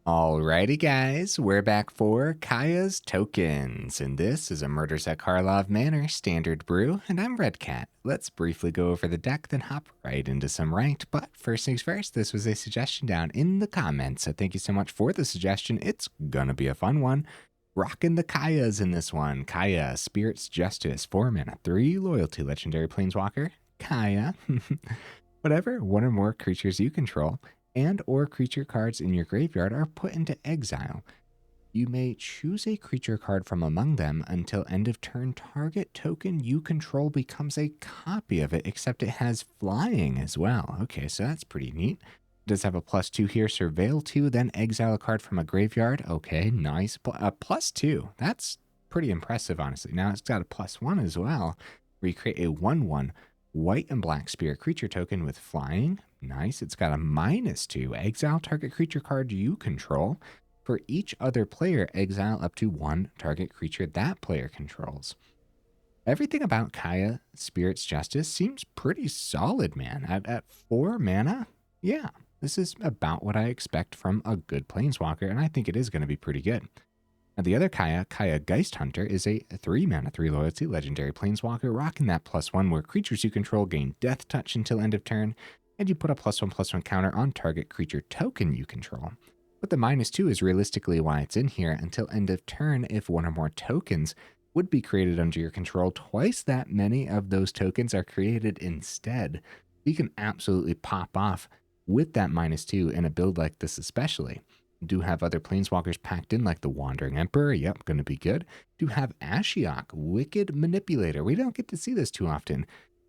Alrighty guys, we're back for Kaya's Tokens, and this is a Murders at Karlov Manor standard brew, and I'm Red Cat. Let's briefly go over the deck, then hop right into some ranked, but first things first, this was a suggestion down in the comments, so thank you so much for the suggestion. It's gonna be a fun one. Rocking the Kayas in this one. Kaya, Spirit's Justice, 4 mana, 3 loyalty, legendary planeswalker. Kaya, whatever, one or more creatures you control and or creature cards in your graveyard are put into exile. You may choose a creature card from among them until end of turn. Target token you control becomes a copy of it, except it has flying as well. Okay, so that's pretty neat. It does have a +2 here, Surveil 2, then exile a card from a graveyard. Okay, nice. +2, that's pretty impressive, honestly. Now it's got a +1 as well, where you create a 1/1 white and black spirit creature token with flying. Nice. It's got a -2. Exile target creature card you control. For each other player, exile up to 1 target creature that player controls. Everything about Kaya, Spirit's Justice, seems pretty solid, man. At 4 mana, yeah, this is about what I expect from a good planeswalker, and I think it is going to be pretty good. Now, the other Kaya, Geist Hunter, is a 3 mana, 3 loyalty, legendary planeswalker, rocking that +1 where creatures you control gain death touch until end of turn, and you put a +1/+1 counter on target creature token you control. But the -2 is realistically why it's in here until end of turn if one or more tokens would be created under your control. Twice that many of those tokens are created instead. You can absolutely pop off with that -2 in a build like this especially. Do have other planeswalkers packed in like the Wandering Emperor. Yep, going to be good. Do have Ashiok, Wicked Manipulator. We don't get to see this too often.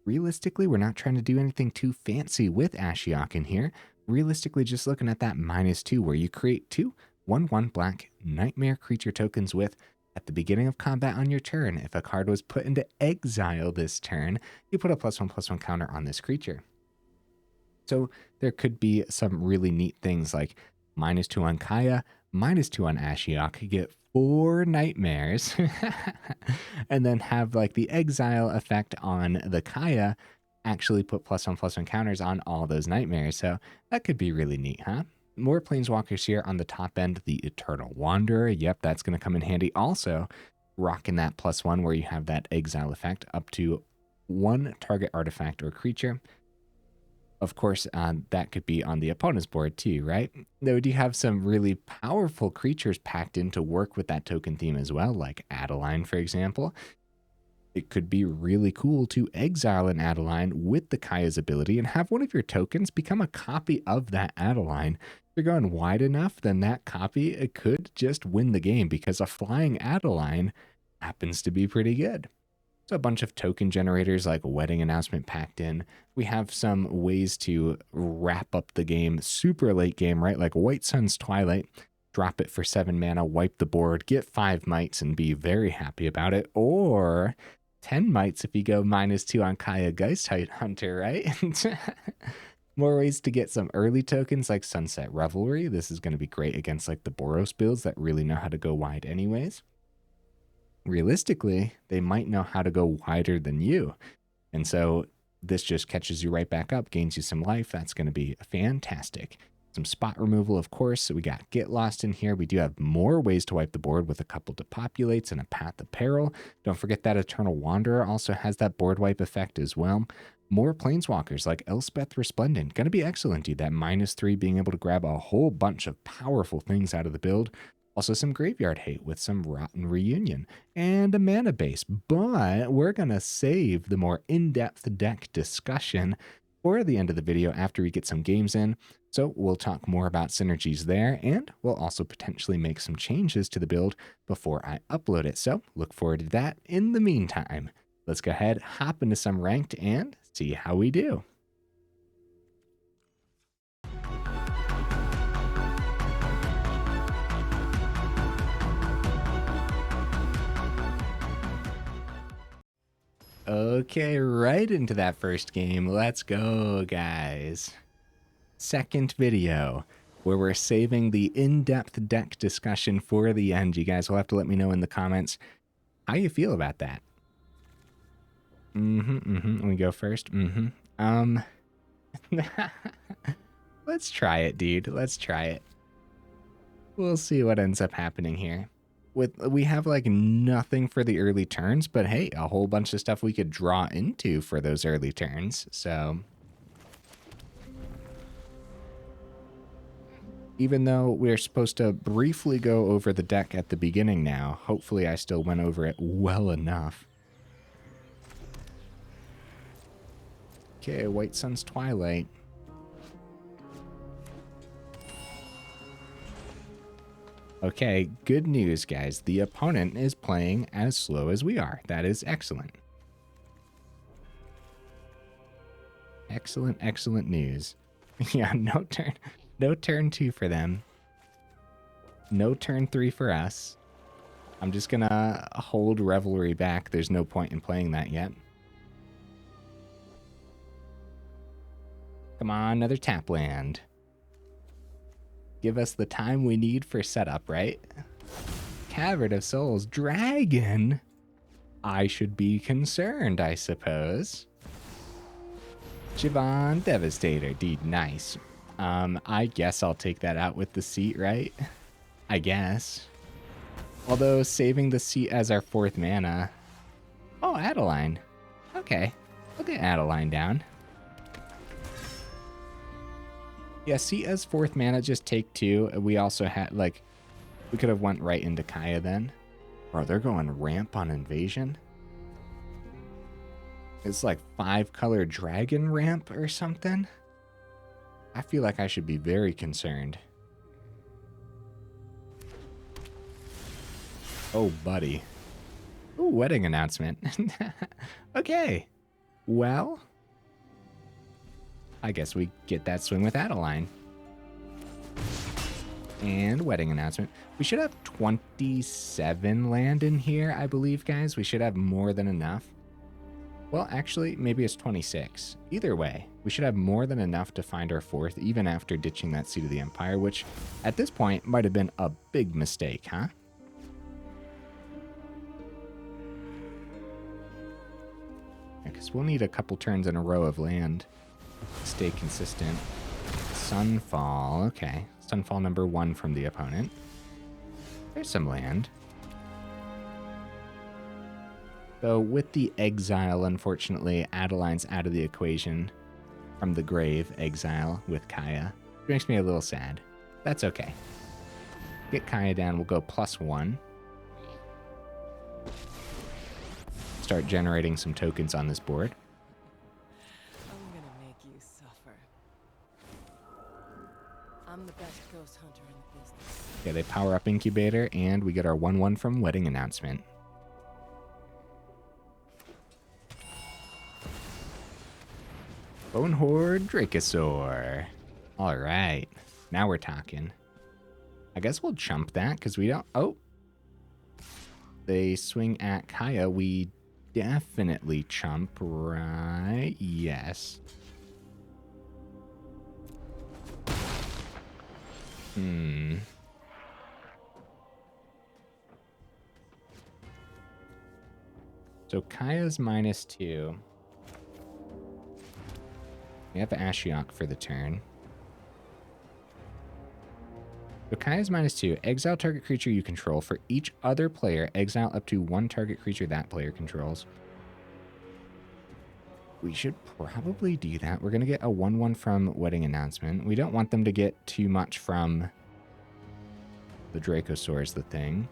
Realistically, we're not trying to do anything too fancy with Ashiok in here. Realistically, just looking at that -2 where you create 2 1/1 black nightmare creature tokens with, at the beginning of combat on your turn, if a card was put into exile this turn, you put a +1/+1 counter on this creature. So there could be some really neat things like -2 on Kaya, -2 on Ashiok, get 4 nightmares, and then have like the exile effect on the Kaya actually put +1/+1 counters on all those nightmares. So that could be really neat, huh? More planeswalkers here on the top end, the Eternal Wanderer. Yep, that's going to come in handy. Also, rocking that +1 where you have that exile effect up to 1 target artifact or creature. Of course, that could be on the opponent's board too, right? Though you have some really powerful creatures packed in to work with that token theme as well, like Adeline, for example. It could be really cool to exile an Adeline with the Kaya's ability and have one of your tokens become a copy of that Adeline. If you're going wide enough, then that copy it could just win the game because a flying Adeline happens to be pretty good. So a bunch of token generators like Wedding Announcement packed in. We have some ways to wrap up the game super late game, right? Like White Sun's Twilight. Drop it for 7 mana, wipe the board, get 5 mites and be very happy about it. Or 10 mites if you go -2 on Kaya Geist Hunter, right? More ways to get some early tokens like Sunset Revelry. This is going to be great against like the Boros builds that really know how to go wide anyways. Realistically, they might know how to go wider than you. And so this just catches you right back up, gains you some life. That's going to be fantastic. Some spot removal, of course. So we got Get Lost in here. We do have more ways to wipe the board with a couple Depopulates and a Path of Peril. Don't forget that Eternal Wanderer also has that board wipe effect as well. More planeswalkers like Elspeth Resplendent. Going to be excellent, dude. That -3 being able to grab a whole bunch of powerful things out of the build. Also some graveyard hate with some Rotten Reunion and a mana base. But we're going to save the more in-depth deck discussion for the end of the video after we get some games in. So we'll talk more about synergies there, and we'll also potentially make some changes to the build before I upload it. So look forward to that. In the meantime, let's go ahead, hop into some ranked, and see how we do. Okay, right into that first game. Let's go, guys. Second video, where we're saving the in-depth deck discussion for the end. You guys will have to let me know in the comments how you feel about that. Let me go first. Let's try it, dude. Let's try it. We'll see what ends up happening here. We have like nothing for the early turns, but hey, a whole bunch of stuff we could draw into for those early turns. So even though we're supposed to briefly go over the deck at the beginning now, hopefully I still went over it well enough. Okay, White Sun's Twilight. Okay, good news, guys. The opponent is playing as slow as we are. That is excellent. Excellent, excellent news. Yeah, no turn 2 for them. No turn 3 for us. I'm just gonna hold Revelry back. There's no point in playing that yet. Come on, another tap land. Give us the time we need for setup, right? Cavern of Souls, Dragon. I should be concerned, I suppose. Siobhan Devastator, dude, nice. I guess I'll take that out with the seat, right? I guess. Although saving the seat as our 4th mana. Oh, Adeline. Okay, we'll get Adeline down. Yeah, see as 4th mana, just take 2. We also had, like, we could have went right into Kaya then. Bro, they're going ramp on Invasion. It's like 5-color dragon ramp or something. I feel like I should be very concerned. Oh, buddy. Ooh, wedding announcement. Okay. Well, I guess we get that swing with Adeline. And wedding announcement. We should have 27 land in here, I believe, guys. We should have more than enough. Well, actually, maybe it's 26. Either way, we should have more than enough to find our 4th, even after ditching that Seat of the Empire, which at this point might have been a big mistake, huh? Because we'll need a couple turns in a row of land. Stay consistent. Sunfall, okay. Sunfall number 1 from the opponent. There's some land. So with the exile, unfortunately, Adeline's out of the equation from the grave exile with Kaya. It makes me a little sad. That's okay. Get Kaya down, we'll go +1. Start generating some tokens on this board. I'm gonna make you suffer. I'm the best ghost hunter in the business. Okay, they power up Incubator, and we get our 1/1 from Wedding Announcement. Bone Horde Dracosaur. All right, now we're talking. I guess we'll chump that because we don't. Oh, they swing at Kaya. We definitely chump, right? Yes. So Kaya's -2. We have Ashiok for the turn. So Kaya's -2. Exile target creature you control. For each other player, exile up to 1 target creature that player controls. We should probably do that. We're going to get a 1/1 from Wedding Announcement. We don't want them to get too much from the Dracosaur is the thing.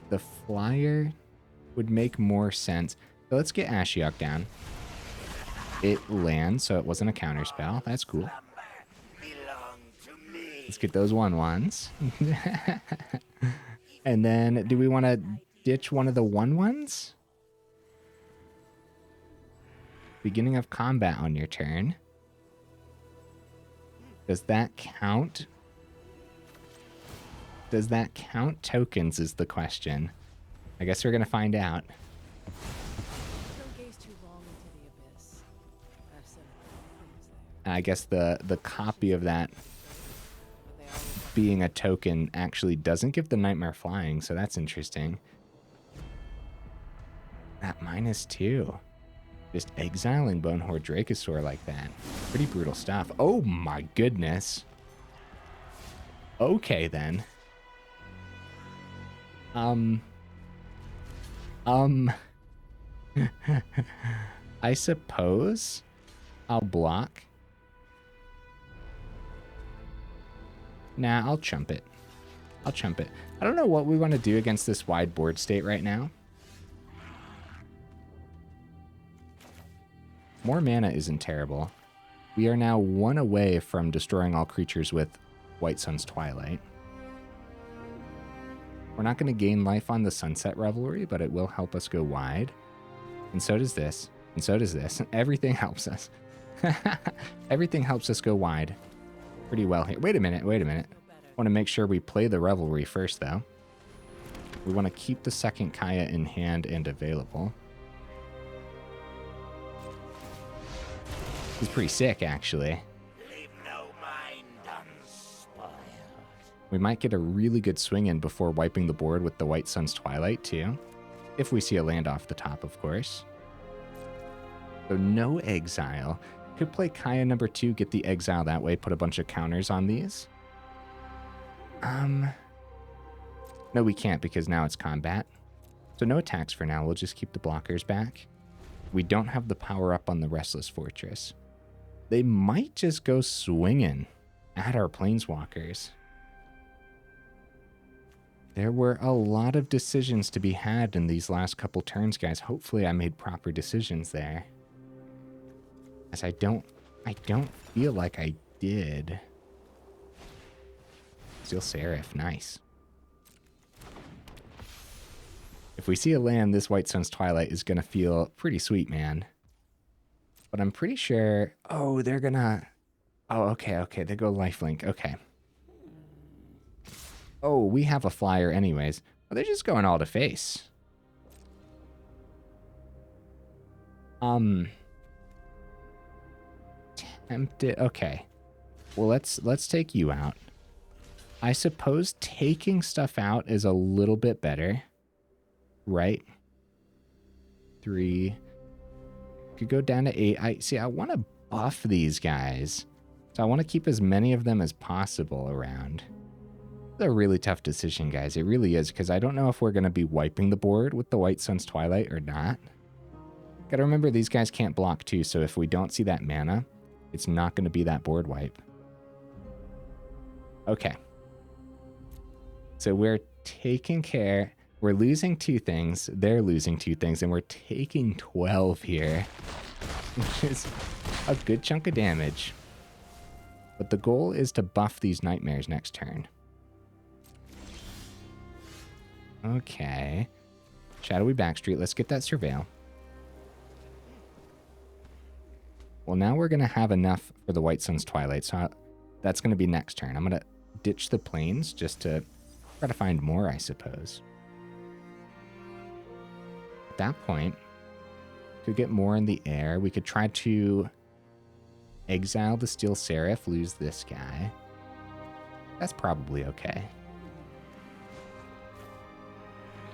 The flyer would make more sense. So let's get Ashiok down. It lands, so it wasn't a counter spell. That's cool. Let's get those 1/1s. And then, do we want to ditch one of the 1/1s? Beginning of combat on your turn. Does that count? Does that count tokens is the question. I guess we're going to find out. Don't gaze too long into the abyss. I've said things there. I guess the copy of that being a token actually doesn't give the Nightmare Flying, so that's interesting. That -2. Just exiling Bone Horde Dracosaur like that. Pretty brutal stuff. Oh my goodness. Okay, then. I suppose I'll block. Nah, I'll chump it. I'll chump it. I don't know what we want to do against this wide board state right now. More mana isn't terrible. We are now 1 away from destroying all creatures with White Sun's Twilight. We're not going to gain life on the Sunset Revelry, but it will help us go wide. And so does this. And so does this. Everything helps us. Everything helps us go wide pretty well here. Wait a minute. Wait a minute. I want to make sure we play the Revelry first, though. We want to keep the second Kaya in hand and available. He's pretty sick, actually. Leave no mind unspoiled. We might get a really good swing in before wiping the board with the White Sun's Twilight, too. If we see a land off the top, of course. So no exile. Could play Kaya number 2, get the exile that way, put a bunch of counters on these. No, we can't because now it's combat. So no attacks for now. We'll just keep the blockers back. We don't have the power up on the Restless Fortress. They might just go swinging at our Planeswalkers. There were a lot of decisions to be had in these last couple turns, guys. Hopefully I made proper decisions there. As I don't feel like I did. Steel Seraph, nice. If we see a land, this White Sun's Twilight is going to feel pretty sweet, man. But I'm pretty sure... Oh, they're going to... Oh, okay. They go lifelink. Okay. Oh, we have a flyer anyways. Oh, they're just going all to face. Tempted... Okay. Well, let's take you out. I suppose taking stuff out is a little bit better. Right? 3... Could go down to 8. I want to buff these guys. So I want to keep as many of them as possible around. It's a really tough decision, guys. It really is, because I don't know if we're going to be wiping the board with the White Sun's Twilight or not. Gotta remember, these guys can't block too, so if we don't see that mana, it's not going to be that board wipe. Okay. So we're taking care... We're losing 2 things, they're losing 2 things, and we're taking 12 here, which is a good chunk of damage. But the goal is to buff these nightmares next turn. Okay. Shadowy Backstreet, let's get that Surveil. Well, now we're going to have enough for the White Sun's Twilight, so that's going to be next turn. I'm going to ditch the plains just to try to find more, I suppose. At that point, could get more in the air. We could try to exile the Steel Seraph, lose this guy. That's probably okay.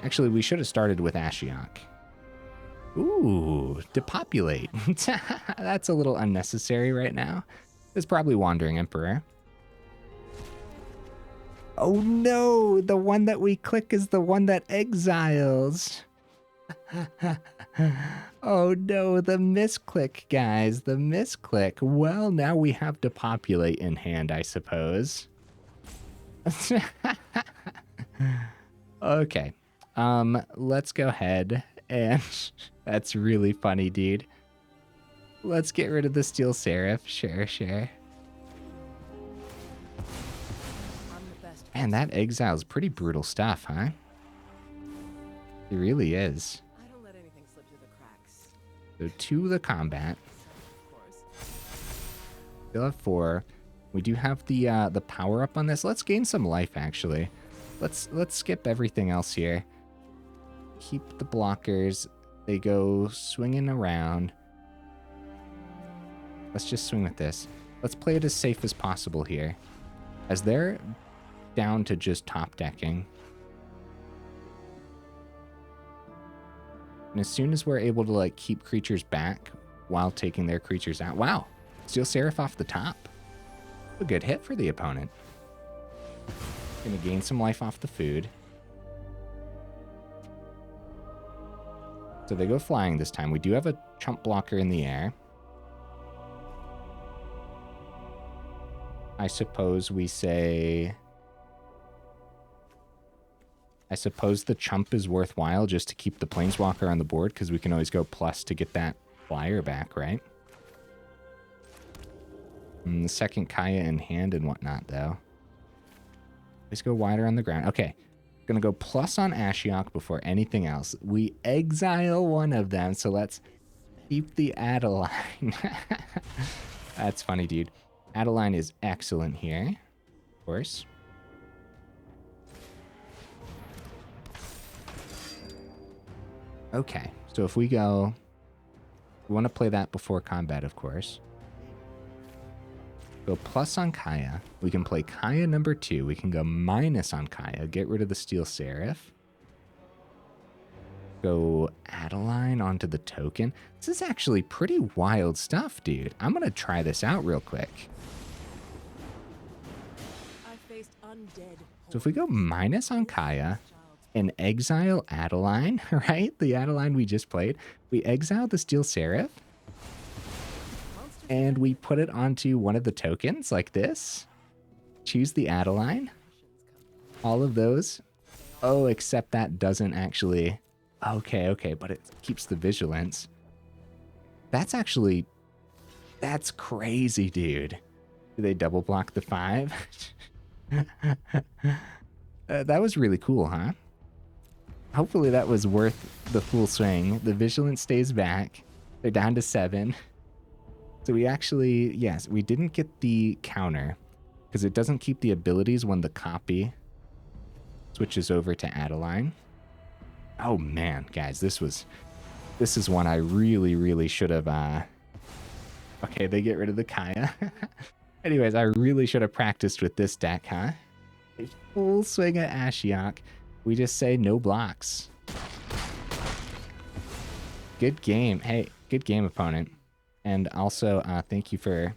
Actually, we should have started with Ashiok. Ooh, Depopulate. That's a little unnecessary right now. It's probably Wandering Emperor. Oh no, the one that we click is the one that exiles. Oh no, the misclick, guys, the misclick. Well, now we have Depopulate in hand, I suppose. Okay, let's go ahead and... That's really funny, dude. Let's get rid of the Steel Seraph, sure. Man, that exile's pretty brutal stuff, huh? It really is. I don't let anything slip through the cracks. So 2 the combat. Of course. Still have 4. We do have the power up on this. Let's gain some life, actually. Let's skip everything else here. Keep the blockers. They go swinging around. Let's just swing with this. Let's play it as safe as possible here, as they're down to just top decking. And as soon as we're able to like keep creatures back while taking their creatures out. Wow, Steel Seraph off the top. A good hit for the opponent. Gonna gain some life off the food. So they go flying this time. We do have a chump blocker in the air. I suppose we say... I suppose the chump is worthwhile just to keep the Planeswalker on the board, because we can always go plus to get that flyer back, right? And the second Kaya in hand and whatnot, though. Let's go wider on the ground. Okay. Gonna go plus on Ashiok before anything else. We exile one of them, so let's keep the Adeline. That's funny, dude. Adeline is excellent here, of course. Okay, so if we go... We want to play that before combat, of course. Go plus on Kaya. We can play Kaya number 2. We can go minus on Kaya. Get rid of the Steel Seraph. Go Adeline onto the token. This is actually pretty wild stuff, dude. I'm going to try this out real quick. I faced undead. So if we go minus on Kaya and exile Adeline, right? The Adeline we just played. We exile the Steel Seraph. And we put it onto one of the tokens like this. Choose the Adeline. All of those. Oh, except that doesn't actually... Okay, but it keeps the vigilance. That's actually... That's crazy, dude. Do they double block the 5? That was really cool, huh? Hopefully that was worth the full swing. The vigilance stays back. They're down to 7. So we actually, yes, we didn't get the counter because it doesn't keep the abilities when the copy switches over to Adeline. Oh man, guys, this is one I really should have, okay, they get rid of the Kaya. Anyways, I really should have practiced with this deck, huh? A full swing at Ashiok. We just say no blocks. Good game. Hey, good game, opponent. And also, thank you for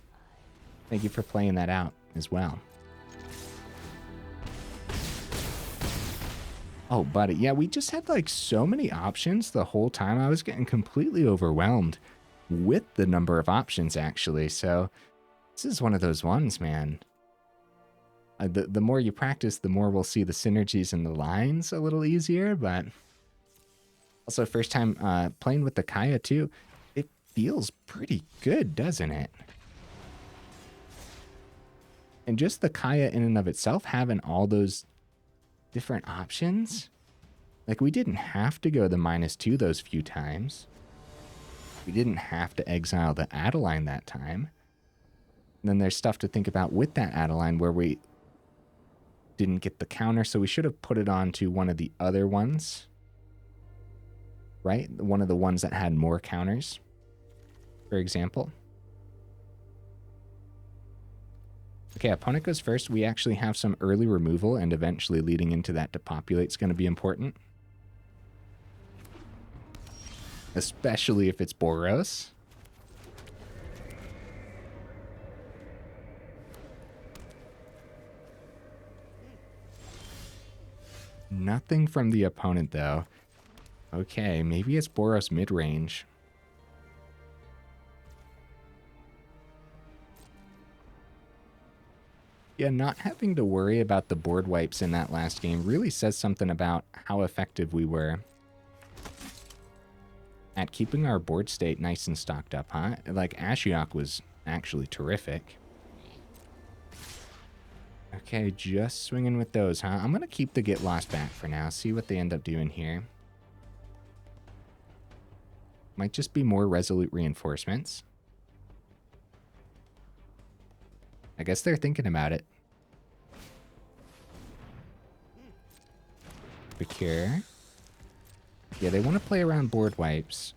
playing that out as well. Oh, buddy, yeah, we just had like so many options the whole time. I was getting completely overwhelmed with the number of options, actually. So this is one of those ones, man. The more you practice, the more we'll see the synergies and the lines a little easier. But also, first time playing with the Kaya too. Feels pretty good, doesn't it? And just the Kaya in and of itself having all those different options. Like, we didn't have to go the -2 those few times. We didn't have to exile the Adeline that time. And then there's stuff to think about with that Adeline where we didn't get the counter, so we should have put it onto one of the other ones. Right? One of the ones that had more counters. For example. Okay, opponent goes first. We actually have some early removal, and eventually leading into that Depopulate is going to be important. Especially if it's Boros. Nothing from the opponent, though. Okay, maybe it's Boros mid-range. Yeah, not having to worry about the board wipes in that last game really says something about how effective we were at keeping our board state nice and stocked up, huh? Like, Ashiok was actually terrific. Okay, just swinging with those, huh? I'm going to keep the Get Lost back for now, see what they end up doing here. Might just be more Resolute Reinforcements. I guess they're thinking about it. Procure. Yeah, they want to play around board wipes.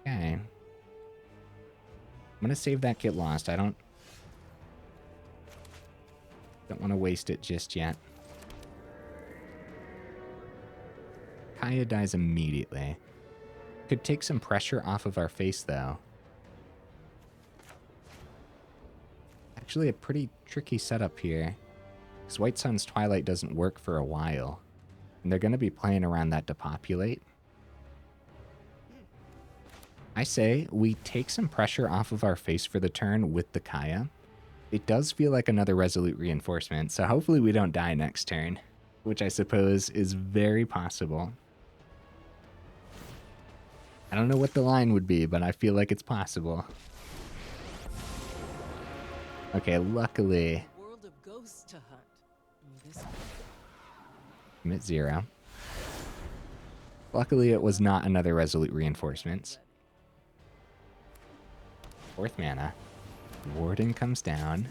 Okay. I'm going to save that Get Lost. I don't want to waste it just yet. Kaya dies immediately. Could take some pressure off of our face, though. Actually a pretty tricky setup here. Because White Sun's Twilight doesn't work for a while. And they're going to be playing around that Depopulate. I say we take some pressure off of our face for the turn with the Kaya. It does feel like another Resolute Reinforcement, so hopefully we don't die next turn, which I suppose is very possible. I don't know what the line would be, but I feel like it's possible. Okay, luckily... World of ghosts to hunt. This I'm at 0. Luckily it was not another Resolute Reinforcements. 4th mana. Warden comes down.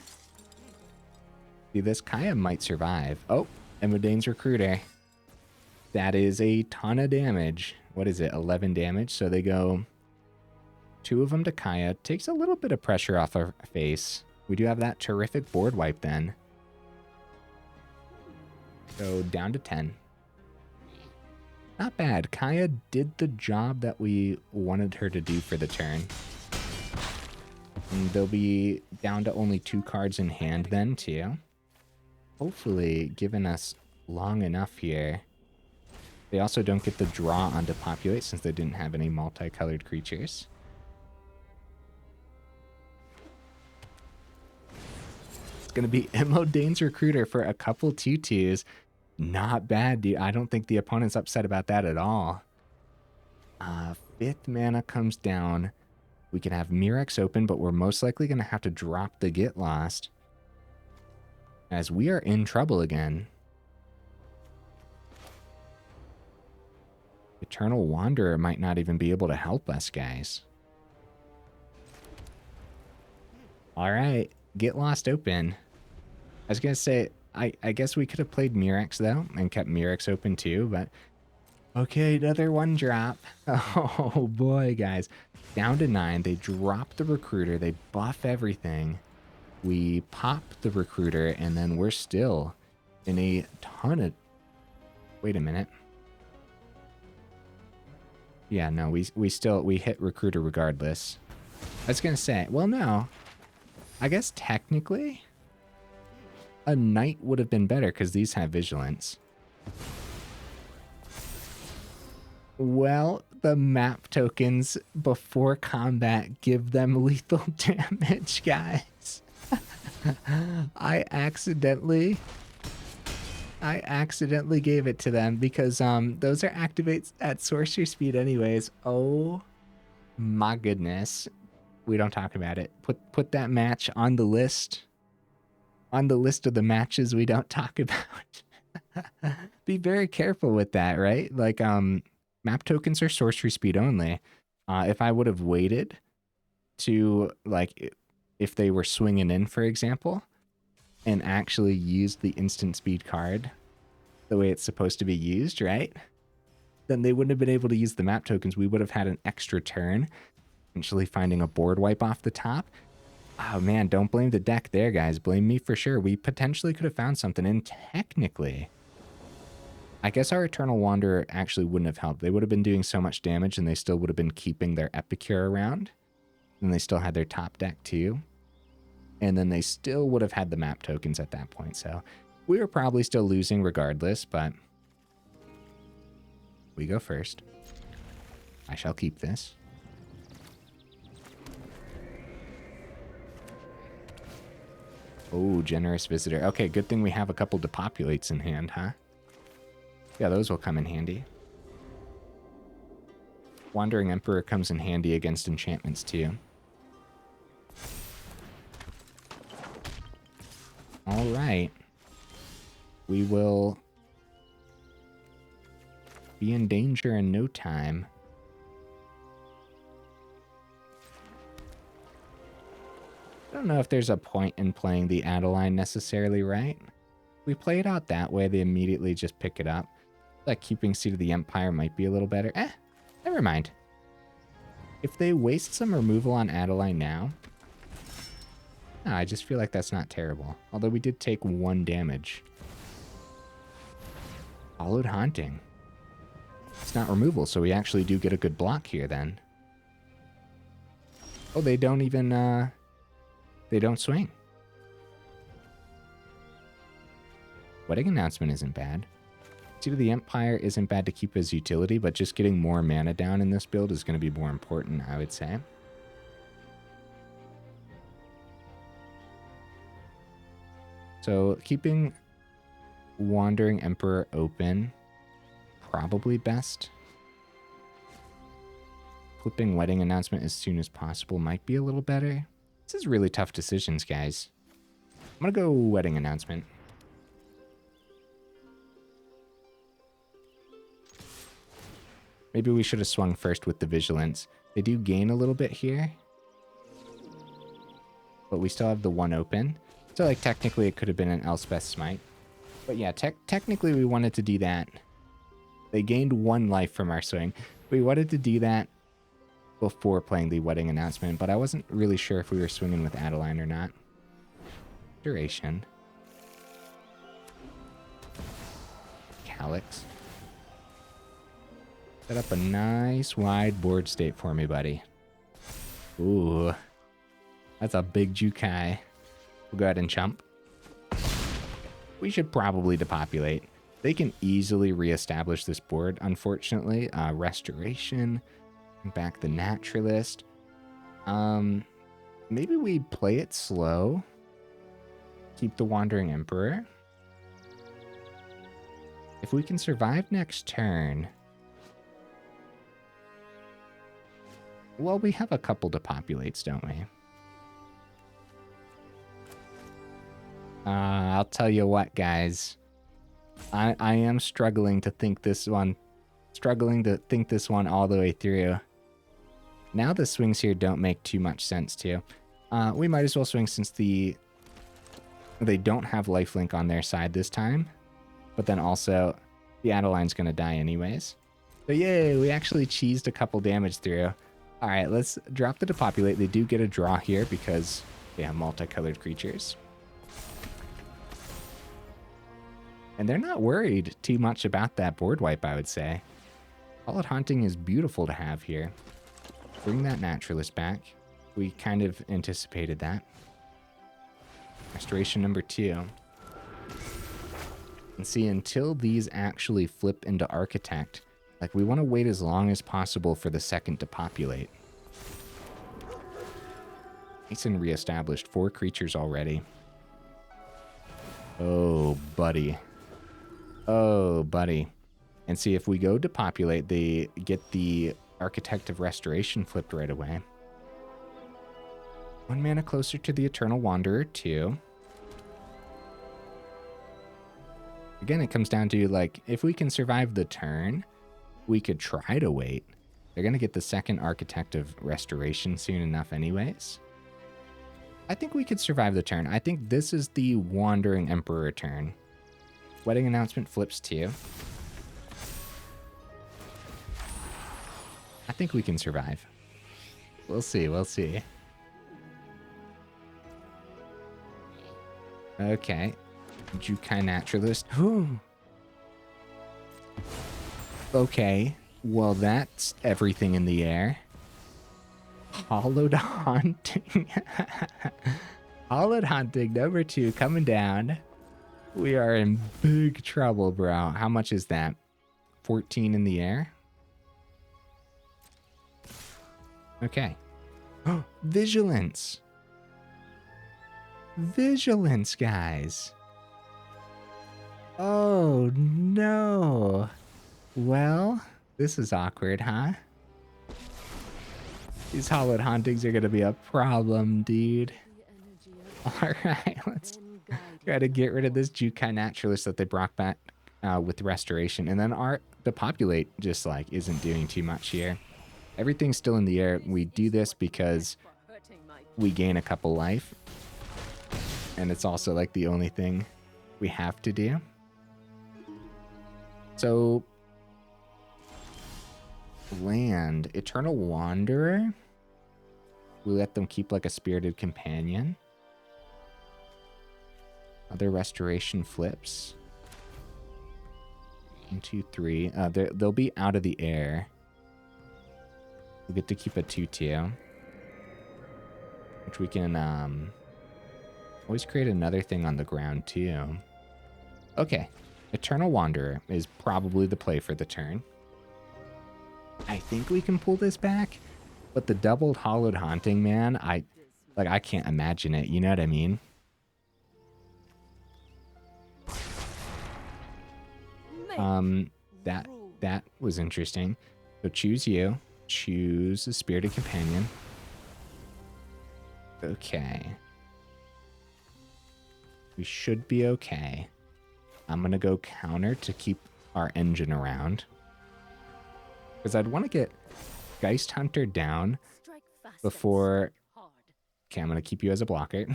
See, this Kaya might survive. Oh, Emodane's Recruiter. That is a ton of damage. What is it? 11 damage. So they go 2 of them to Kaya. Takes a little bit of pressure off our face. We do have that terrific board wipe then. So down to 10. Not bad. Kaya did the job that we wanted her to do for the turn. And they'll be down to only 2 cards in hand then, too. Hopefully, giving us long enough here. They also don't get the draw on Depopulate since they didn't have any multicolored creatures. It's going to be Emodane's Recruiter for a couple 2/2s. Not bad, dude. I don't think the opponent's upset about that at all. 5th mana comes down. We can have Mirrex open, but we're most likely going to have to drop the Get Lost. As we are in trouble again. Eternal Wanderer might not even be able to help us, guys. Alright, Get Lost open. I was going to say, I guess we could have played Mirrex, though, and kept Mirrex open, too, but... Okay, another 1 drop. Oh, boy, guys. Down to 9. They drop the Recruiter. They buff everything. We pop the Recruiter, and then we're still in a ton of... Wait a minute. Yeah, no, we hit Recruiter regardless. I was going to say, well, no. I guess technically, a Knight would have been better because these have Vigilance. Well, the map tokens before combat give them lethal damage, guys. I accidentally gave it to them because those are activates at sorcery speed anyways. Oh my goodness. We don't talk about it. Put that match on the list. On the list of the matches we don't talk about. Be very careful with that, right? Like map tokens are sorcery speed only. If I would have waited to, like, if they were swinging in, for example, and actually used the instant speed card the way it's supposed to be used, right? Then they wouldn't have been able to use the map tokens. We would have had an extra turn, potentially finding a board wipe off the top. Oh man, don't blame the deck there, guys. Blame me for sure. We potentially could have found something, and technically, I guess our Eternal Wanderer actually wouldn't have helped. They would have been doing so much damage, and they still would have been keeping their Epicure around. And they still had their top deck too. And then they still would have had the map tokens at that point. So we were probably still losing regardless, but we go first. I shall keep this. Oh, Generous Visitor. Okay, good thing we have a couple Depopulates in hand, huh? Yeah, those will come in handy. Wandering Emperor comes in handy against enchantments too. All right. We will be in danger in no time. I don't know if there's a point in playing the Adeline necessarily, right? We play it out that way, they immediately just pick it up. Like keeping Seat of the Empire might be a little better. Never mind. If they waste some removal on Adeline now, no, I just feel like that's not terrible. Although we did take 1 damage. Hollowed Haunting. It's not removal, so we actually do get a good block here then. Oh, they don't even, they don't swing. Wedding Announcement isn't bad. Seat of the Empire isn't bad to keep as utility, but just getting more mana down in this build is going to be more important, I would say. So keeping Wandering Emperor open, probably best. Flipping Wedding Announcement as soon as possible might be a little better. This is really tough decisions, guys. I'm going to go Wedding Announcement. Maybe we should have swung first with the Vigilance. They do gain a little bit here, but we still have the one open. So, like, technically it could have been an Elspeth Smite. But yeah, technically we wanted to do that. They gained 1 life from our swing. We wanted to do that before playing the Wedding Announcement, but I wasn't really sure if we were swinging with Adeline or not. Duration. Calyx. Set up a nice wide board state for me, buddy. Ooh. That's a big Jukai. We'll go ahead and chump. We should probably depopulate. They can easily reestablish this board, unfortunately. Restoration. Back the Naturalist. Maybe we play it slow. Keep the Wandering Emperor. If we can survive next turn... Well, we have a couple depopulates, don't we? I'll tell you what, guys. I am struggling to think this one. Struggling to think this one all the way through. Now the swings here don't make too much sense, too. We might as well swing since they don't have lifelink on their side this time. But then also, the Adeline's going to die anyways. So yay, we actually cheesed a couple damage through. Alright, let's drop the Depopulate. They do get a draw here because they have multicolored creatures. And they're not worried too much about that board wipe, I would say. Solid Haunting is beautiful to have here. Bring that Naturalist back. We kind of anticipated that. Restoration number 2. And see, until these actually flip into Architect, like, we want to wait as long as possible for the second to populate. Nice and reestablished. 4 creatures already. Oh, buddy. Oh, buddy. And see, if we go to populate, they get the Architect of Restoration flipped right away. 1 mana closer to the Eternal Wanderer, 2. Again, it comes down to, like, if we can survive the turn, we could try to wait. They're going to get the second Architect of Restoration soon enough anyways. I think we could survive the turn. I think this is the Wandering Emperor turn. Wedding Announcement flips 2. I think we can survive. We'll see, we'll see. Okay. Jukai Naturalist. Ooh. Okay. Well, that's everything in the air. Hollowed Haunting. Hollowed Haunting, number 2, coming down. We are in big trouble, bro. How much is that? 14 in the air? Okay. Oh, Vigilance. Vigilance, guys. Oh, no. Well, this is awkward, huh? These Hollowed Hauntings are going to be a problem, dude. Alright, let's try to get rid of this Jukai Naturalist that they brought back with Restoration. And then our Depopulate just, like, isn't doing too much here. Everything's still in the air. We do this because we gain a couple life. And it's also, like, the only thing we have to do. So, land. Eternal Wanderer. We let them keep, like, a Spirited Companion. Other Restoration flips. 1, 2, 3. They'll be out of the air. We'll get to keep a 2/2. Which we can always create another thing on the ground too. Okay, Eternal Wanderer is probably the play for the turn. I think we can pull this back, but the doubled Hollowed Haunting, man, I can't imagine it, you know what I mean? That was interesting. So choose you. Choose a Spirited Companion. Okay. We should be okay. I'm gonna go counter to keep our engine around. Because I'd want to get Geist Hunter down before... Okay, I'm gonna keep you as a blocker.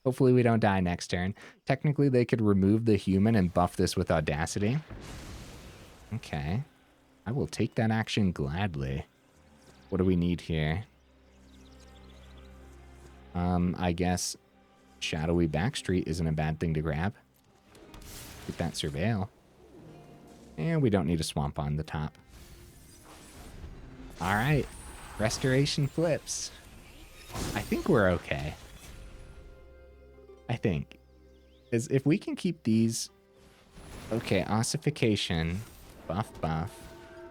Hopefully we don't die next turn. Technically, they could remove the human and buff this with Audacity. Okay. I will take that action gladly. What do we need here? I guess Shadowy Backstreet isn't a bad thing to grab. Get that Surveil. And we don't need a Swamp on the top. Alright. Restoration flips. I think we're okay. I think. Is if we can keep these... Okay, ossification. Buff, buff.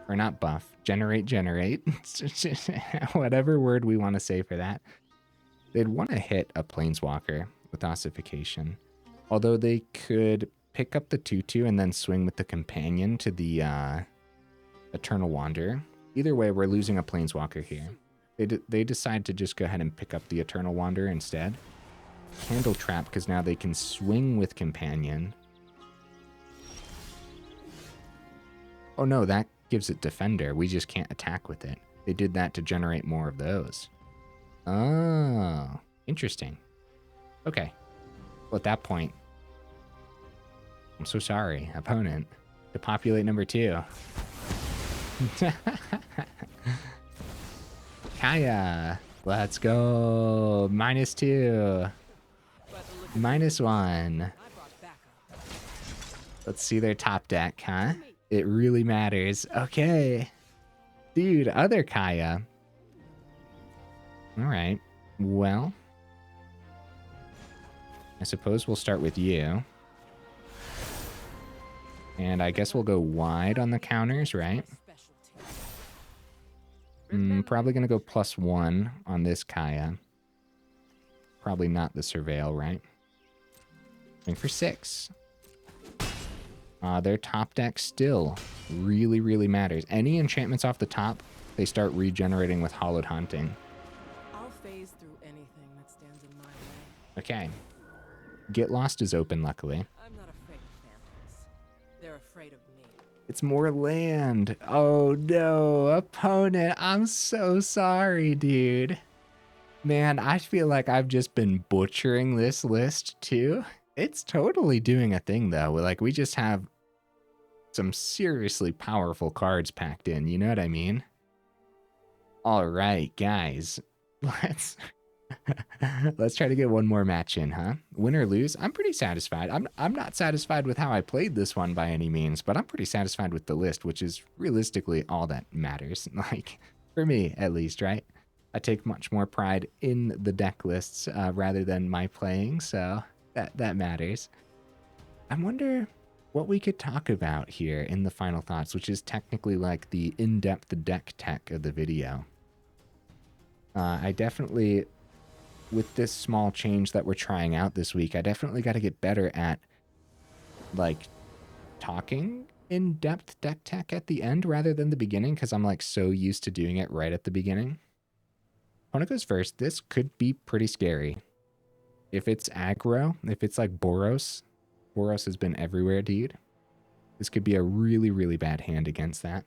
Or not buff. Generate. Whatever word we want to say for that. They'd want to hit a Planeswalker with ossification. Although they could pick up the 2/2 and then swing with the companion to the Eternal Wanderer. Either way, we're losing a Planeswalker here. They decide to just go ahead and pick up the Eternal Wanderer instead. Candle Trap, because now they can swing with companion. Oh no, that gives it Defender. We just can't attack with it. They did that to generate more of those. Oh, interesting. Okay. Well, at that point, I'm so sorry, opponent. Depopulate number 2. Kaya, let's go. -2. -1. Let's see their top deck, huh? It really matters. Okay. Dude, other Kaya. All right. Well, I suppose we'll start with you. And I guess we'll go wide on the counters, right? Probably going to go +1 on this Kaya. Probably not the Surveil, right? Going for 6. Their top deck still really matters. Any enchantments off the top, they start regenerating with Hollowed Haunting. I'll phase through anything that stands in my way. Okay. Get Lost is open, luckily. I'm not afraid of phantoms. They're afraid of me. It's more land. Oh no, opponent. I'm so sorry, dude. Man, I feel like I've just been butchering this list too. It's totally doing a thing though. Like, we just have some seriously powerful cards packed in, you know what I mean? All right, guys. Let's try to get one more match in, huh? Win or lose? I'm pretty satisfied. I'm not satisfied with how I played this one by any means, but I'm pretty satisfied with the list, which is realistically all that matters. Like, for me, at least, right? I take much more pride in the deck lists rather than my playing, so that matters. I wonder what we could talk about here in the final thoughts, which is technically like the in-depth deck tech of the video. I definitely, with this small change that we're trying out this week, I definitely got to get better at, like, talking in-depth deck tech at the end rather than the beginning, because I'm, like, so used to doing it right at the beginning. Opponent goes first. This could be pretty scary. If it's aggro, if it's like Boros has been everywhere, dude. This could be a really bad hand against that.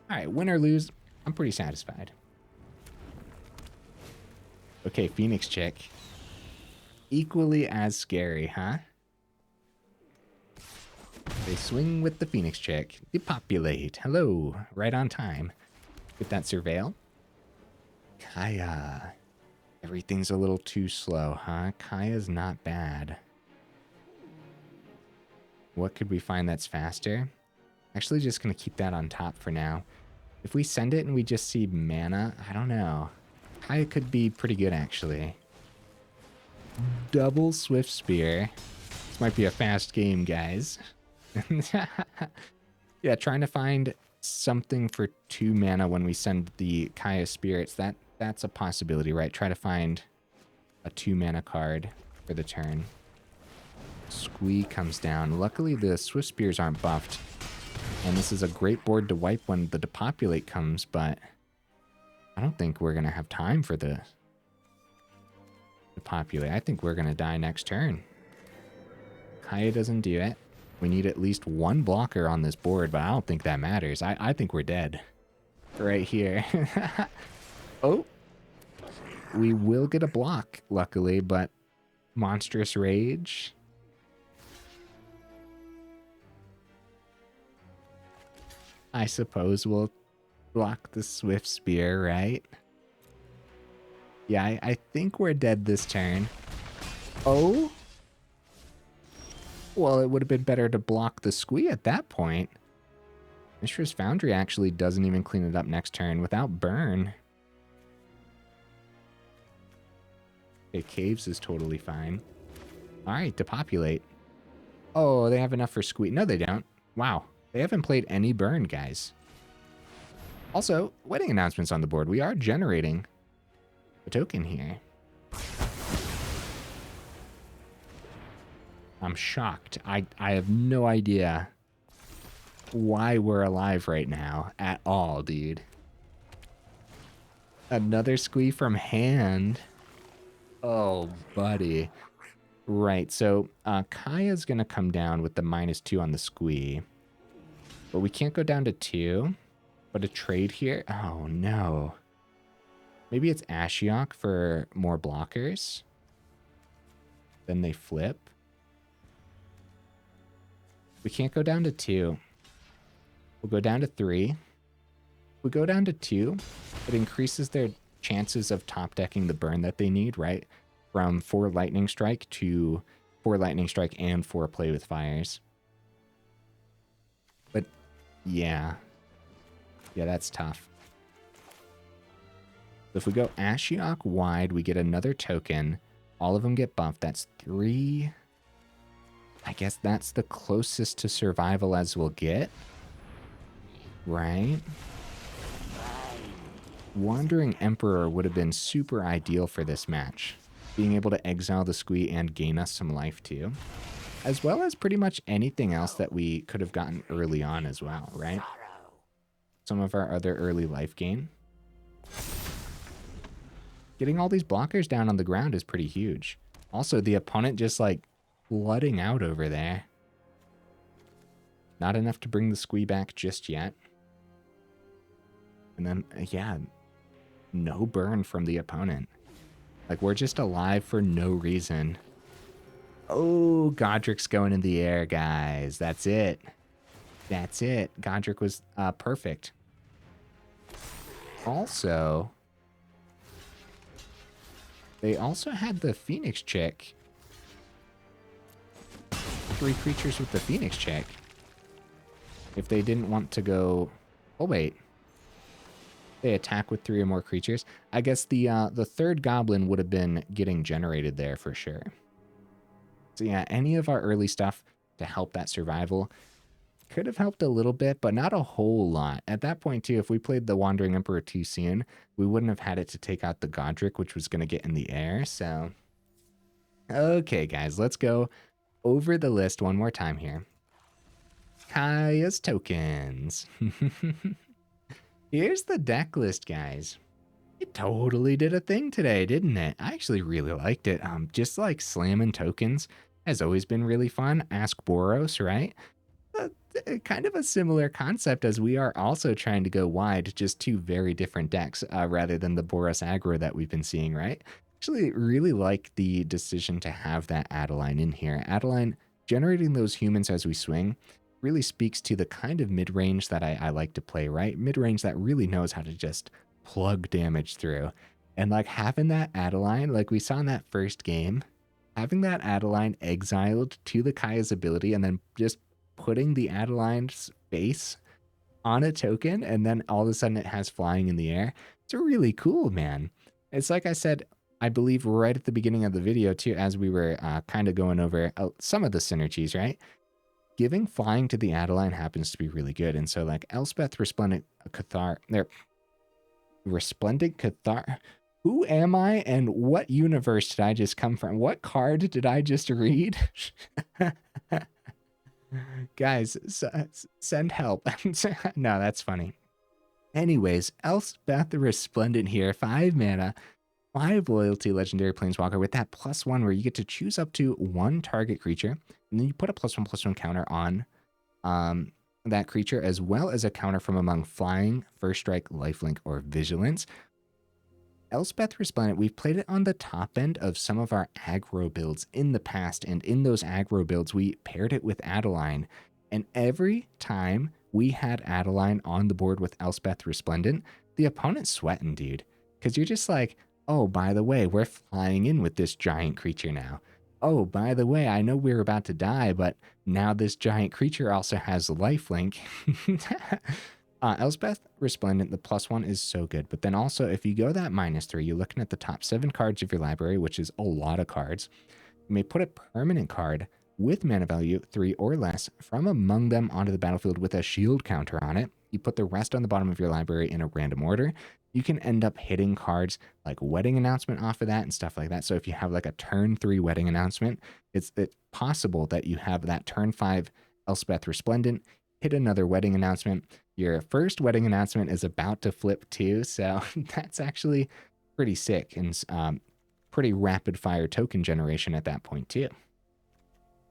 All right, win or lose, I'm pretty satisfied. Okay, Phoenix Chick. Equally as scary, huh? They swing with the Phoenix Chick. Depopulate. Hello. Right on time. Get that Surveil. Kaya. Everything's a little too slow, huh? Kaya's not bad. What could we find that's faster? Actually, just going to keep that on top for now. If we send it and we just see mana, I don't know. Kaya could be pretty good, actually. double Swift Spear. This might be a fast game, guys. Yeah, trying to find something for 2 mana when we send the Kaya Spirits. That's a possibility, right? Try to find a 2 mana card for the turn. Squee comes down. Luckily, the Swift Spears aren't buffed. And this is a great board to wipe when the Depopulate comes, but I don't think we're going to have time for the Depopulate. I think we're going to die next turn. Kaya doesn't do it. We need at least 1 blocker on this board, but I don't think that matters. I think we're dead. Right here. Oh. We will get a block, luckily, but Monstrous Rage. I suppose we'll block the Swift Spear, right? Yeah, I think we're dead this turn. Oh? Well, it would have been better to block the Squee at that point. Mishra's Foundry actually doesn't even clean it up next turn without burn. Okay, Caves is totally fine. All right, Depopulate. Oh, they have enough for Squee. No, they don't. Wow. They haven't played any burn, guys. Also, wedding announcements on the board. We are generating a token here. I'm shocked. I have no idea why we're alive right now at all, dude. Another Squee from hand. Oh, buddy. Right, so Kaya's going to come down with the -2 on the Squee. But we can't go down to 2. But a trade here? Oh, no. Maybe it's Ashiok for more blockers. Then they flip. We can't go down to 2. We'll go down to 3. We go down to 2. It increases their chances of top decking the burn that they need, right? From 4 Lightning Strike to 4 Lightning Strike and 4 Play with Fires. But yeah. Yeah, that's tough. So if we go Ashiok wide, we get another token. All of them get buffed. That's 3. I guess that's the closest to survival as we'll get. Right? Wandering Emperor would have been super ideal for this match. Being able to exile the Squee and gain us some life too. As well as pretty much anything else that we could have gotten early on as well, right? Some of our other early life gain. Getting all these blockers down on the ground is pretty huge. Also, the opponent just like flooding out over there. Not enough to bring the Squee back just yet. And then, yeah, no burn from the opponent. Like, we're just alive for no reason. Oh, Godric's going in the air, guys. That's it. That's it. Godric was perfect. Also, they also had the Phoenix chick. 3 creatures with the Phoenix chick. If they didn't want to go... Oh, wait. They attack with 3 or more creatures. I guess the 3rd goblin would have been getting generated there for sure. So yeah, any of our early stuff to help that survival could have helped a little bit, but not a whole lot. At that point too, if we played the Wandering Emperor too soon, we wouldn't have had it to take out the Godric, which was going to get in the air. So, okay guys, let's go over the list one more time here. Kaya's tokens. Here's the deck list, guys. It totally did a thing today, didn't it? I actually really liked it. Just like slamming tokens has always been really fun. Ask Boros, right? Kind of a similar concept as we are also trying to go wide, just 2 very different decks rather than the Boros aggro that we've been seeing, right? Actually, really like the decision to have that Adeline in here. Adeline generating those humans as we swing really speaks to the kind of mid-range that I like to play, right? Mid-range that really knows how to just plug damage through. And like having that Adeline, like we saw in that first game, having that Adeline exiled to the Kaya's ability and then just putting the Adeline's face on a token and then all of a sudden it has flying in the air. It's really cool, man. It's like I said, I believe right at the beginning of the video too, as we were kind of going over some of the synergies, right? Giving flying to the Adeline happens to be really good. And so like Elspeth Resplendent Cathar, there, Resplendent Cathar. Who am I and what universe did I just come from? What card did I just read? Guys, send help. No, that's funny. Anyways, Elspeth Resplendent here, 5 mana, 5 loyalty legendary planeswalker with that +1 where you get to choose up to 1 target creature, and then you put a +1/+1 counter on that creature, as well as a counter from among flying, first strike, lifelink, or vigilance. Elspeth Resplendent, we've played it on the top end of some of our aggro builds in the past, and in those aggro builds, we paired it with Adeline. And every time we had Adeline on the board with Elspeth Resplendent, the opponent's sweating, dude. Because you're just like, oh, by the way, we're flying in with this giant creature now. Oh, by the way, I know we're about to die, but now this giant creature also has lifelink. Elspeth Resplendent, the +1 is so good. But then also, if you go that -3, you're looking at the top 7 cards of your library, which is a lot of cards. You may put a permanent card with mana value 3 or less from among them onto the battlefield with a shield counter on it. You put the rest on the bottom of your library in a random order. You can end up hitting cards like Wedding Announcement off of that and stuff like that. So if you have like a turn 3 Wedding Announcement, it's possible that you have that turn 5 Elspeth Resplendent, hit another Wedding Announcement. Your first Wedding Announcement is about to flip too, so that's actually pretty sick and pretty rapid fire token generation at that point too.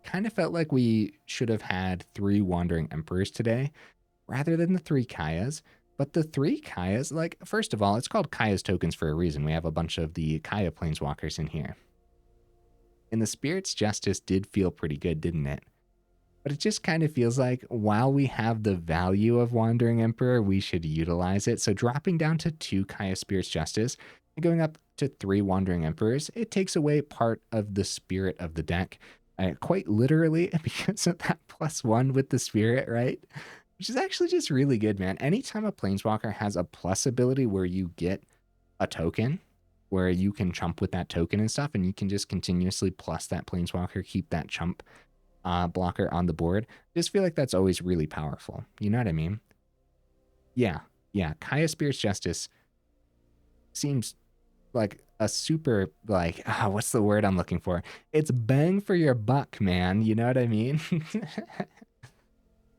Kind of felt like we should have had 3 Wandering Emperors today rather than the 3 Kayas. But the 3 Kayas, like, first of all, it's called Kaya's tokens for a reason. We have a bunch of the Kaya planeswalkers in here. And the Spirit's Justice did feel pretty good, didn't it? But it just kind of feels like while we have the value of Wandering Emperor, we should utilize it. So dropping down to 2 Kaya Spirit's Justice and going up to 3 Wandering Emperors, it takes away part of the spirit of the deck. Quite literally, because of that +1 with the spirit, right? Which is actually just really good, man. Anytime a planeswalker has a plus ability where you get a token, where you can chump with that token and stuff, and you can just continuously plus that planeswalker, keep that chump blocker on the board, I just feel like that's always really powerful. You know what I mean? Yeah. Kaya Spirit's Justice seems like a super, like, what's the word I'm looking for? It's bang for your buck, man. You know what I mean?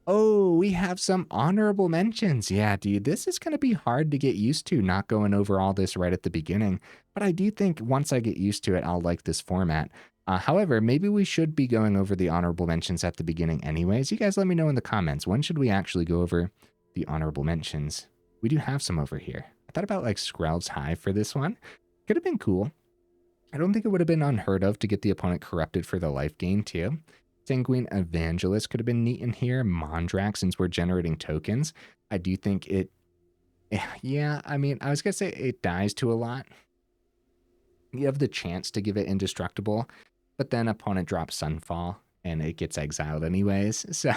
Oh, we have some honorable mentions. Yeah, dude, this is going to be hard to get used to, not going over all this right at the beginning. But I do think once I get used to it, I'll like this format. However, maybe we should be going over the honorable mentions at the beginning anyways. You guys let me know in the comments. When should we actually go over the honorable mentions? We do have some over here. I thought about like Skrelv's Hive for this one. Could have been cool. I don't think it would have been unheard of to get the opponent corrupted for the life gain too. Sanguine Evangelist could have been neat in here. Mondrak, since we're generating tokens. I do think it... Yeah, I mean, I was going to say it dies to a lot. You have the chance to give it indestructible, but then opponent drops Sunfall, and it gets exiled anyways. So,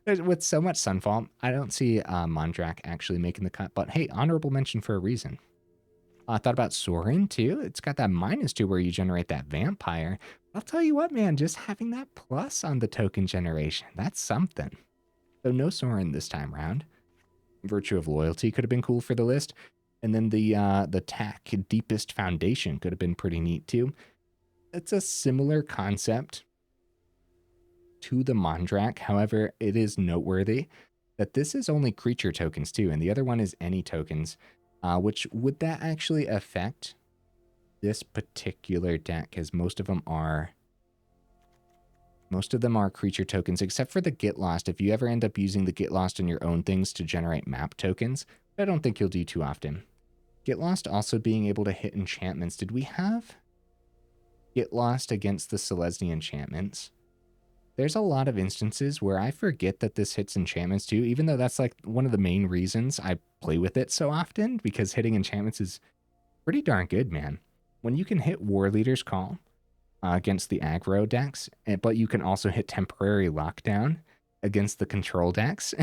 with so much Sunfall, I don't see Mondrak actually making the cut. But hey, honorable mention for a reason. I thought about Sorin too. It's got that -2 where you generate that vampire. I'll tell you what, man, just having that plus on the token generation, that's something. So no Sorin this time around. Virtue of Loyalty could have been cool for the list. And then the Tack Deepest Foundation could have been pretty neat too. It's a similar concept to the Mondrak. However, it is noteworthy that this is only creature tokens too, and the other one is any tokens. Which would that actually affect this particular deck? As most of them are creature tokens, except for the Get Lost. If you ever end up using the Get Lost in your own things to generate map tokens, I don't think you'll do too often. Get Lost also being able to hit enchantments. Did we have Get Lost against the Selesnya enchantments? There's a lot of instances where I forget that this hits enchantments too, even though that's like one of the main reasons I play with it so often, because hitting enchantments is pretty darn good, man. When you can hit War Leader's Call against the aggro decks, but you can also hit Temporary Lockdown against the control decks,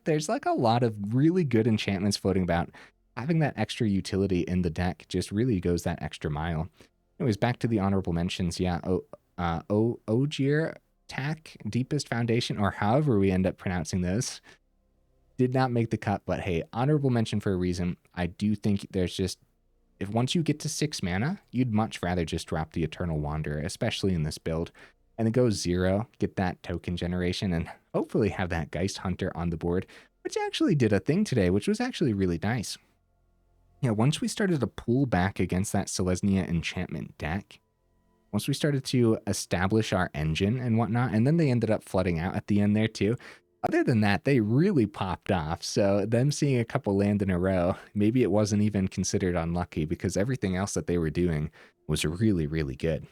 there's like a lot of really good enchantments floating about. having that extra utility in the deck just really goes that extra mile. Anyways, back to the honorable mentions. Yeah, Ogier Tak, Deepest Foundation, or however we end up pronouncing those, did not make the cut, but hey, honorable mention for a reason. I do think there's just, if once you get to 6 mana, you'd much rather just drop the Eternal Wanderer, especially in this build, and then go 0, get that token generation, and hopefully have that Geist Hunter on the board, which actually did a thing today, which was actually really nice. Yeah, once we started to pull back against that Selesnya enchantment deck, once we started to establish our engine and whatnot, and then they ended up flooding out at the end there too. Other than that, they really popped off. So them seeing a couple land in a row, maybe it wasn't even considered unlucky because everything else that they were doing was really, really good.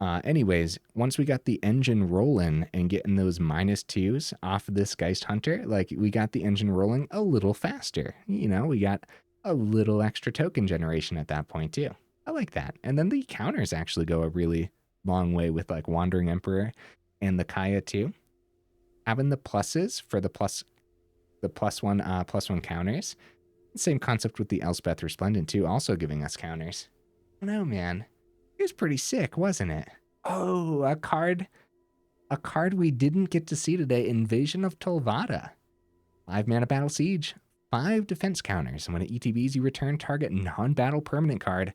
Anyways, once we got the engine rolling and getting those -2s off of this Geist Hunter, like we got the engine rolling a little faster. You know, we got a little extra token generation at that point too. I like that. And then the counters actually go a really long way with like Wandering Emperor and the Kaya too. Having the pluses for the +1 counters. Same concept with the Elspeth Resplendent too, also giving us counters. I don't know, man. It was pretty sick, wasn't it? Oh, a card we didn't get to see today, Invasion of Tolvada. 5 mana Battle Siege, 5 defense counters, and when it ETBs, you return target non-battle permanent card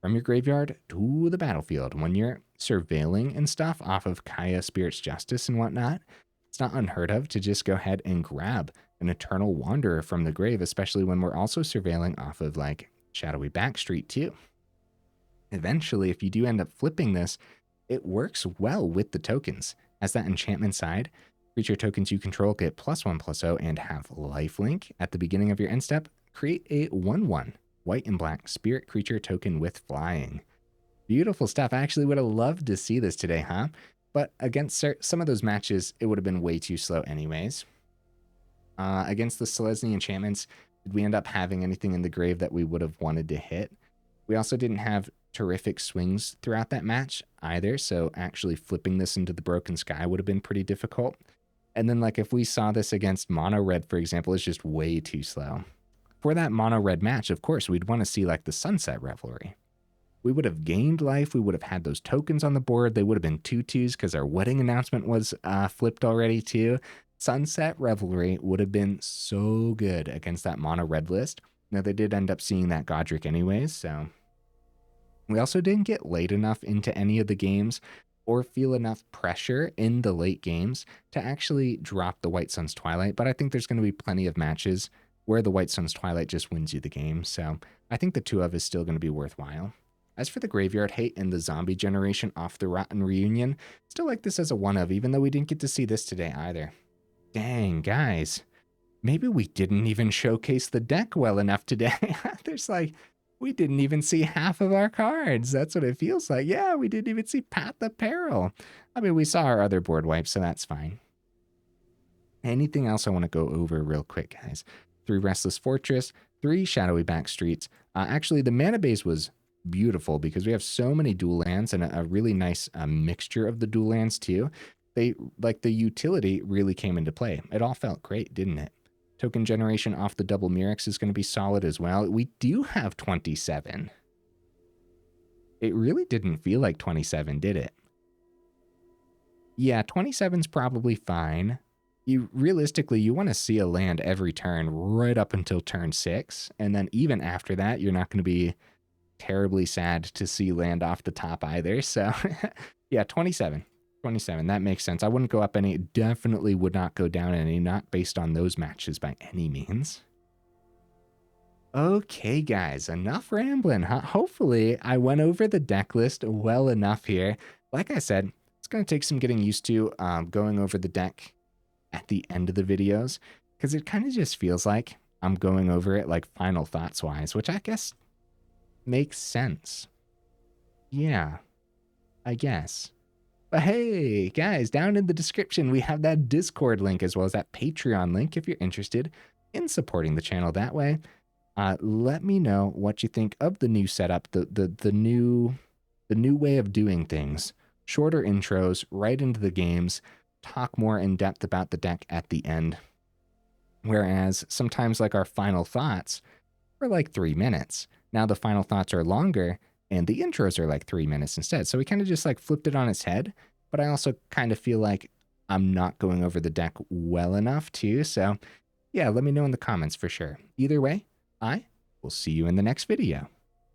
from your graveyard to the battlefield. When you're surveilling and stuff off of Kaya Spirit's Justice and whatnot, it's not unheard of to just go ahead and grab an Eternal Wanderer from the grave, especially when we're also surveilling off of like Shadowy Backstreet too. Eventually, if you do end up flipping this, it works well with the tokens. As that enchantment side, creature tokens you control get +1/+0 and have lifelink. At the beginning of your end step, create a 1/1 white and black spirit creature token with flying. Beautiful stuff. I actually would have loved to see this today, huh? But against some of those matches, it would have been way too slow anyways. Against the Selesnya enchantments, did we end up having anything in the grave that we would have wanted to hit? We also didn't have terrific swings throughout that match either, so actually flipping this into the Broken Sky would have been pretty difficult. And then like if we saw this against Mono Red, for example, it's just way too slow. For that Mono Red match, of course, we'd want to see like the Sunset Revelry. We would have gained life, we would have had those tokens on the board, they would have been 2/2s because our wedding announcement was flipped already too. Sunset Revelry would have been so good against that Mono Red list. Now they did end up seeing that Godric anyways, so we also didn't get late enough into any of the games or feel enough pressure in the late games to actually drop the White Sun's Twilight, but I think there's going to be plenty of matches where the White Sun's Twilight just wins you the game, so I think the 2 of is still going to be worthwhile. As for the Graveyard Hate and the Zombie Generation off the Rotten Reunion, still like this as a 1 of, even though we didn't get to see this today either. Dang, guys. Maybe we didn't even showcase the deck well enough today. There's like, we didn't even see half of our cards. That's what it feels like. Yeah, we didn't even see Path of Peril. I mean, we saw our other board wipes, so that's fine. Anything else I want to go over real quick, guys? 3 Restless Fortress, 3 Shadowy Backstreets. Actually, the mana base was beautiful because we have so many dual lands and a really nice mixture of the dual lands too. They like the utility really came into play. It all felt great, didn't it? Token generation off the double Mirrex is going to be solid as well. We do have 27. It really didn't feel like 27, did it? Yeah, 27's probably fine. Realistically, you want to see a land every turn right up until turn 6. And then even after that, you're not going to be terribly sad to see land off the top either. So yeah, 27. 27, that makes sense. I wouldn't go up any, definitely would not go down any, not based on those matches by any means. Okay, guys, enough rambling, huh? Hopefully, I went over the deck list well enough here. Like I said, it's going to take some getting used to going over the deck at the end of the videos, because it kind of just feels like I'm going over it like final thoughts wise, which I guess makes sense. Yeah, I guess. But hey, guys, down in the description, we have that Discord link as well as that Patreon link if you're interested in supporting the channel that way. Let me know what you think of the new setup, the new way of doing things. Shorter intros, right into the games, talk more in depth about the deck at the end. Whereas sometimes like our final thoughts, for like 3 minutes. Now the final thoughts are longer and the intros are like 3 minutes instead. So we kind of just like flipped it on its head. But I also kind of feel like I'm not going over the deck well enough too. So yeah, let me know in the comments for sure. Either way, I will see you in the next video.